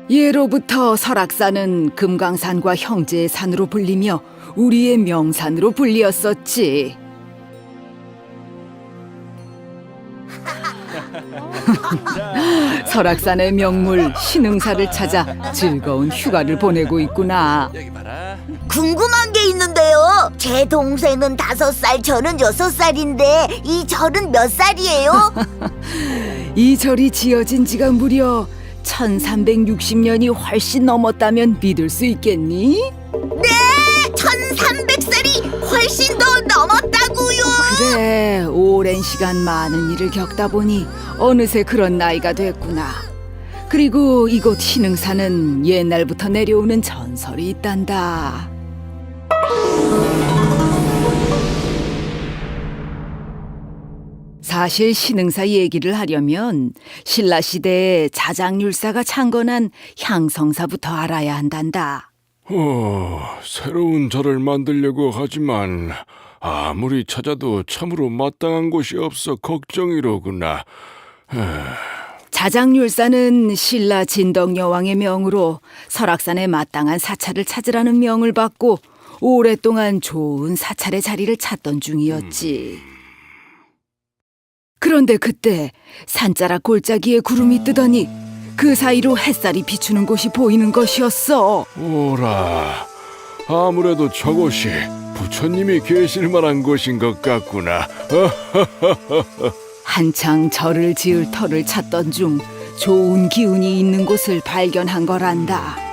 예로부터 설악산은 금강산과 형제의 산으로 불리며 우리의 명산으로 불리었었지. 설악산의 명물 신흥사를 찾아 즐거운 휴가를 보내고 있구나. 궁금한 게 있는데요. 제 동생은 5살, 저는 6살인데 이 절은 몇 살이에요? 이 절이 지어진 지가 무려 1360년이 훨씬 넘었다면 믿을 수 있겠니? 네! 1300살이 훨씬 더 넘었다고요! 그래, 오랜 시간 많은 일을 겪다 보니 어느새 그런 나이가 됐구나. 그리고 이곳 신흥사는 옛날부터 내려오는 전설이 있단다. 사실 신흥사 얘기를 하려면 신라시대에 자장율사가 창건한 향성사부터 알아야 한단다. 새로운 절을 만들려고 하지만 아무리 찾아도 참으로 마땅한 곳이 없어 걱정이로구나. 자장율사는 신라 진덕여왕의 명으로 설악산에 마땅한 사찰을 찾으라는 명을 받고 오랫동안 좋은 사찰의 자리를 찾던 중이었지. 그런데 그때 산자락 골짜기에 구름이 뜨더니 그 사이로 햇살이 비추는 곳이 보이는 것이었어. 오라, 아무래도 저곳이 부처님이 계실 만한 곳인 것 같구나. 한창 절을 지을 터를 찾던 중 좋은 기운이 있는 곳을 발견한 거란다.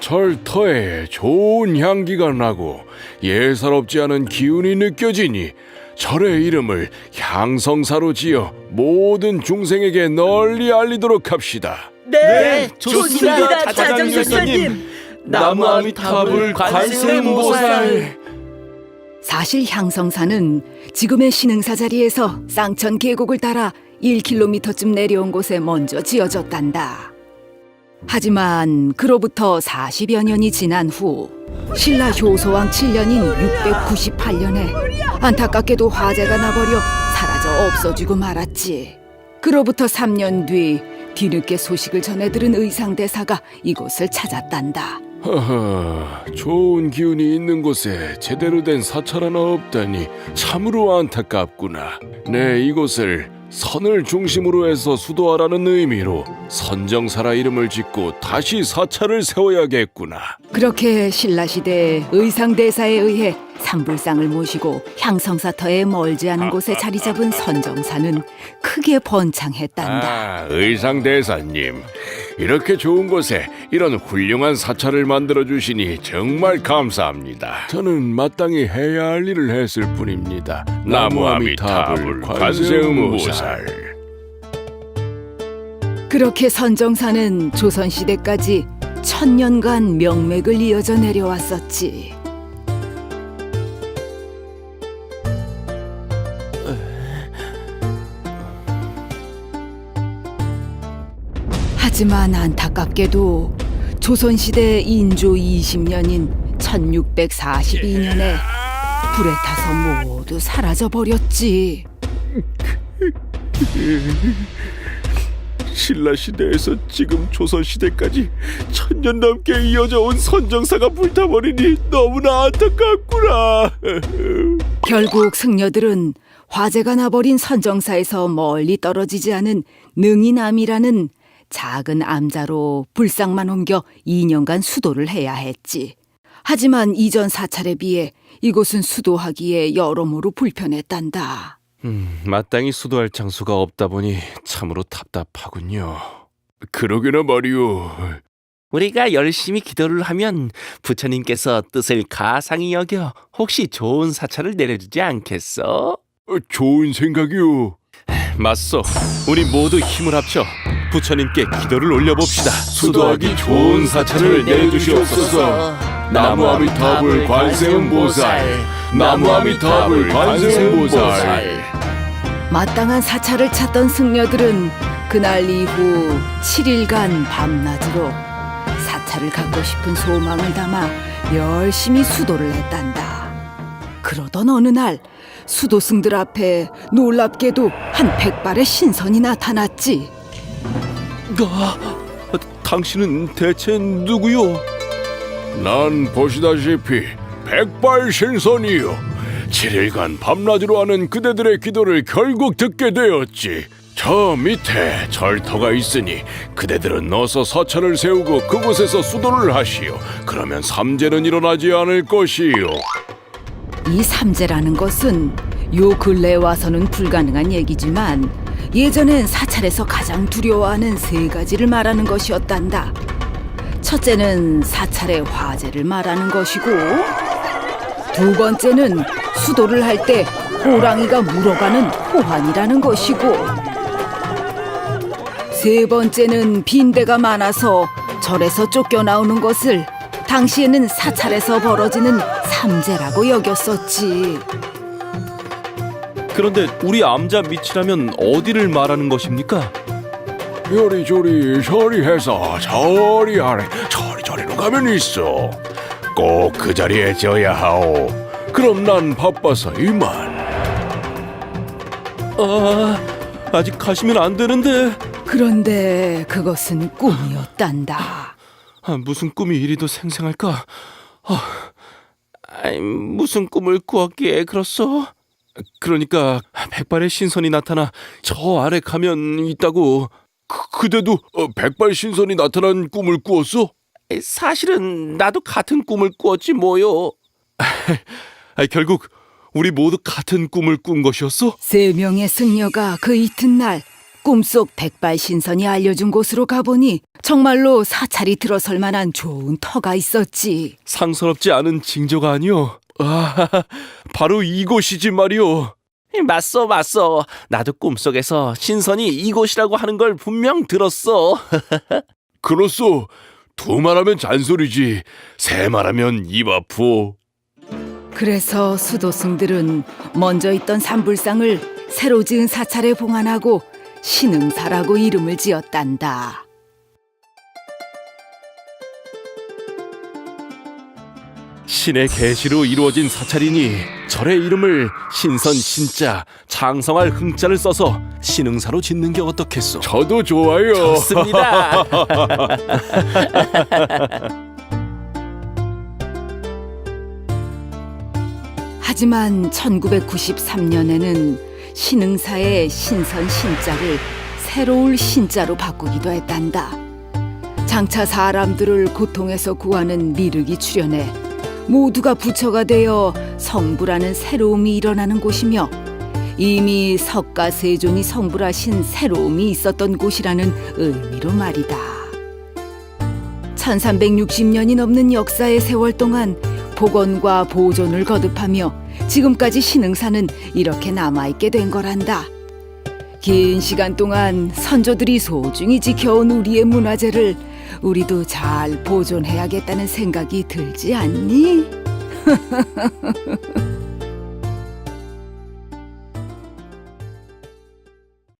절터에 좋은 향기가 나고 예사롭지 않은 기운이 느껴지니 절의 이름을 향성사로 지어 모든 중생에게 널리 알리도록 합시다. 네, 좋습니다, 자장율사님. 나무아미타불 관세음보살. 사실 향성사는 지금의 신흥사 자리에서 쌍천 계곡을 따라 1km쯤 내려온 곳에 먼저 지어졌단다. 하지만 그로부터 40여 년이 지난 후 신라 효소왕 7년인 698년에 안타깝게도 화재가 나버려 사라져 없어지고 말았지. 그로부터 3년 뒤늦게 소식을 전해 들은 의상대사가 이곳을 찾았단다. 하하, 좋은 기운이 있는 곳에 제대로 된 사찰 하나 없다니 참으로 안타깝구나. 네, 이곳을 선을 중심으로 해서 수도하라는 의미로 선정사라 이름을 짓고 다시 사찰을 세워야겠구나. 그렇게 신라시대 의상대사에 의해 산불상을 모시고 향성사터에 멀지 않은 곳에 자리 잡은 선정사는 크게 번창했단다. 의상대사님, 이렇게 좋은 곳에 이런 훌륭한 사찰을 만들어주시니 정말 감사합니다. 저는 마땅히 해야 할 일을 했을 뿐입니다. 나무아미타불 관세음보살. 그렇게 선정사는 조선시대까지 1000년간 명맥을 이어져 내려왔었지. 하지만 안타깝게도 조선시대 인조 20년인 1642년에 불에 타서 모두 사라져버렸지. 신라시대에서 지금 조선시대까지 1000년 넘게 이어져 온 선정사가 불타버리니 너무나 안타깝구나. 결국 승려들은 화재가 나버린 선정사에서 멀리 떨어지지 않은 능이남이라는 작은 암자로 불상만 옮겨 2년간 수도를 해야 했지. 하지만 이전 사찰에 비해 이곳은 수도하기에 여러모로 불편했단다. 마땅히 수도할 장소가 없다 보니 참으로 답답하군요. 그러게나 말이오. 우리가 열심히 기도를 하면 부처님께서 뜻을 가상히 여겨 혹시 좋은 사찰을 내려주지 않겠어? 좋은 생각이오. 맞소. 우리 모두 힘을 합쳐 부처님께 기도를 올려봅시다. 수도하기 좋은 사찰을 내려주시옵소서. 나무아미타불 관세음보살. 나무아미타불 관세음보살. 마땅한 사찰을 찾던 승려들은 그날 이후 7일간 밤낮으로 사찰을 갖고 싶은 소망을 담아 열심히 수도를 했단다. 그러던 어느 날 수도승들 앞에 놀랍게도 한 100발의 신선이 나타났지. 당신은 대체 누구요? 난 보시다시피 백발신선이요. 7일간 밤낮으로 하는 그대들의 기도를 결국 듣게 되었지. 저 밑에 절터가 있으니 그대들은 어서 사찰을 세우고 그곳에서 수도를 하시오. 그러면 삼재는 일어나지 않을 것이요. 이 삼재라는 것은 요 근래에 와서는 불가능한 얘기지만 예전엔 사찰에서 가장 두려워하는 3가지를 말하는 것이었단다. 첫째는 사찰의 화재를 말하는 것이고, 2번째는 수도를 할 때 호랑이가 물어가는 호환이라는 것이고, 3번째는 빈대가 많아서 절에서 쫓겨나오는 것을 당시에는 사찰에서 벌어지는 삼재라고 여겼었지. 그런데 우리 암자 밑이라면 어디를 말하는 것입니까? 요리조리 저리해서 저리 아래 저리저리로 가면 있어. 꼭 그 자리에 져야 하오. 그럼 난 바빠서 이만. 아직 가시면 안 되는데. 그런데 그것은 꿈이었단다. 무슨 꿈이 이리도 생생할까? 무슨 꿈을 꾸었기에 그렇소? 그러니까 100발의 신선이 나타나 저 아래 가면 있다고. 그대도 백발신선이 나타난 꿈을 꾸었어? 사실은 나도 같은 꿈을 꾸었지 뭐요. 결국 우리 모두 같은 꿈을 꾼 것이었어? 3명의 승려가 그 이튿날 꿈속 백발신선이 알려준 곳으로 가보니 정말로 사찰이 들어설 만한 좋은 터가 있었지. 상스럽지 않은 징조가 아니오. 바로 이곳이지 말이오. 맞소. 나도 꿈속에서 신선이 이곳이라고 하는 걸 분명 들었어. 그렇소. 2말하면 잔소리지. 3말하면 입 아프오. 그래서 수도승들은 먼저 있던 산불상을 새로 지은 사찰에 봉안하고 신흥사라고 이름을 지었단다. 신의 계시로 이루어진 사찰이니 절의 이름을 신선 신자, 장성할 흥자를 써서 신흥사로 짓는 게 어떻겠소? 저도 좋아요. 좋습니다. 하지만 1993년에는 신흥사의 신선 신자를 새로울 신자로 바꾸기도 했단다. 장차 사람들을 고통에서 구하는 미륵이 출현해 모두가 부처가 되어 성불하는 새로움이 일어나는 곳이며 이미 석가세존이 성불하신 새로움이 있었던 곳이라는 의미로 말이다. 1360년이 넘는 역사의 세월 동안 복원과 보존을 거듭하며 지금까지 신흥사는 이렇게 남아있게 된 거란다. 긴 시간 동안 선조들이 소중히 지켜온 우리의 문화재를 우리도 잘 보존해야겠다는 생각이 들지 않니?